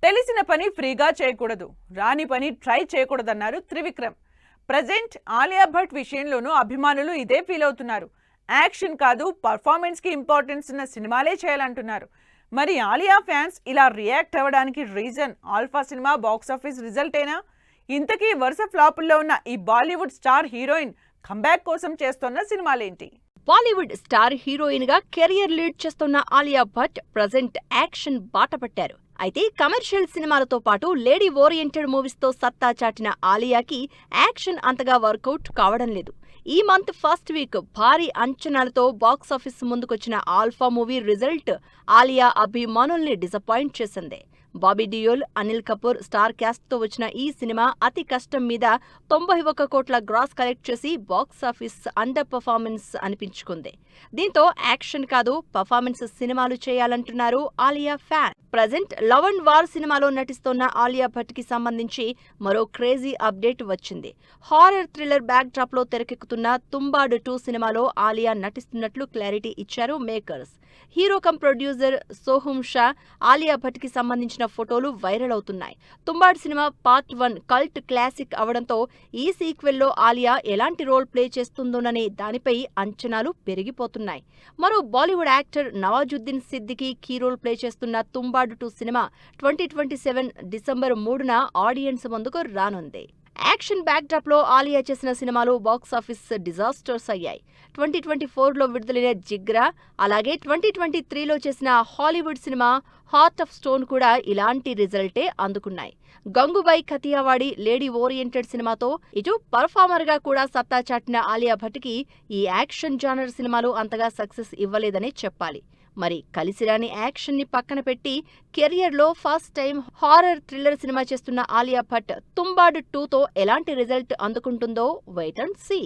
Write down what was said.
తెలిసిన పని ఫ్రీగా చేయకూడదు, రాని పని ట్రై చేయకూడదన్నారు త్రివిక్రమ్. ప్రజెంట్ ఆలియా భట్ విషయంలోనూ అభిమానులు ఇదే ఫీల్ అవుతున్నారు. యాక్షన్ కాదు, పర్ఫార్మెన్స్ కి ఇంపార్టెన్స్ ఉన్న సినిమాలే చేయాలంటున్నారు. మరి ఆలియా ఫ్యాన్స్ ఇలా రియాక్ట్ అవ్వడానికి రీజన్ ఆల్ఫా సినిమా బాక్సాఫీస్ రిజల్టేనా? ఇంతకీ వరుస ఫ్లాపుల్లో ఉన్న ఈ బాలీవుడ్ స్టార్ హీరోయిన్ కంబ్యాక్ కోసం చేస్తున్న సినిమాలేంటి? బాలీవుడ్ స్టార్ హీరోయిన్ గా కెరియర్ లీడ్ చేస్తున్న ఆలియా భట్ ప్రజెంట్ యాక్షన్ బాట పట్టారు. అయితే కమర్షియల్ సినిమాలతో పాటు లేడీ ఓరియంటెడ్ మూవీస్ తో సత్తా చాటిన ఆలియాకి యాక్షన్ అంతగా వర్కౌట్ కావడం లేదు. ఈ మంత్ ఫస్ట్ వీక్ భారీ అంచనాలతో బాక్సాఫీస్ ముందుకొచ్చిన ఆల్ఫా మూవీ రిజల్ట్ ఆలియా అభిమానుల్ని డిసప్పాయింట్ చేసింది. బాబీ డియోల్, అనిల్ కపూర్ స్టార్ క్యాస్ట్ తో వచ్చిన ఈ సినిమా అతి కష్టం మీద 91 కోట్ల గ్రాస్ కలెక్ట్ చేసి బాక్సాఫీస్ అండర్ పర్ఫార్మెన్స్ అనిపించుకుంది. దీంతో యాక్షన్ కాదు, పర్ఫార్మెన్స్ సినిమాలు చేయాలంటున్నారు Alia fan. Present love and war సినిమాలో నటిస్తోన్న ఆలియా భట్ కి సంబంధించి మరో క్రేజీ అప్డేట్ వచ్చింది. హారర్ థ్రిల్లర్ బ్యాక్ డ్రాప్ లో తెరకెక్కుతున్న తుంబాడు 2 సినిమాలో ఆలియా నటిస్తున్నట్లు క్లారిటీ ఇచ్చారు makers. Hero come producer Soham Shah Alia Bhatt కి సంబంధించిన ఫోటోలు వైరల్ అవుతున్నాయి. Tumbbad cinema part 1 cult classic అవడంతో ఈ సీక్వెల్లో ఆలియా ఎలాంటి రోల్ ప్లే చేస్తుందోననే దానిపై అంచనాలు పెరిగిపోతున్నాయి. మరో Bollywood actor Nawazuddin Siddiqui key role play చేస్తున్న తుంబాడ్ 2 సినిమా 2027 డిసెంబర్ 3న ఆడియన్స్ ముందుకు రానుంది. యాక్షన్ బ్యాక్ డ్రాప్ లో ఆలియా చేసిన సినిమాలు బాక్సాఫీస్ డిజాస్టర్స్ అయ్యాయి. 2024లో విడుదలైన జిగ్రా, అలాగే 2023లో చేసిన Hollywood cinema heart of stone కూడా ఇలాంటి రిజల్టే అందుకున్నాయి. గంగూబాయ్ ఖతియావాడి లేడీ ఓరియంటెడ్ సినిమాతో ఇటు పర్ఫార్మర్ గా కూడా సత్తా చాటిన ఆలియా భట్ కి ఈ యాక్షన్ జానర్ సినిమాలు అంతగా సక్సెస్ ఇవ్వలేదనే చెప్పాలి. మరి కలిసిరాని యాక్షన్ ని పక్కన పెట్టి కెరియర్ లో first time horror thriller cinema చేస్తున్న ఆలియా భట్ తుంబాడు 2తో ఎలాంటి రిజల్ట్ అందుకుంటుందో వెయిట్ అండ్ సీ.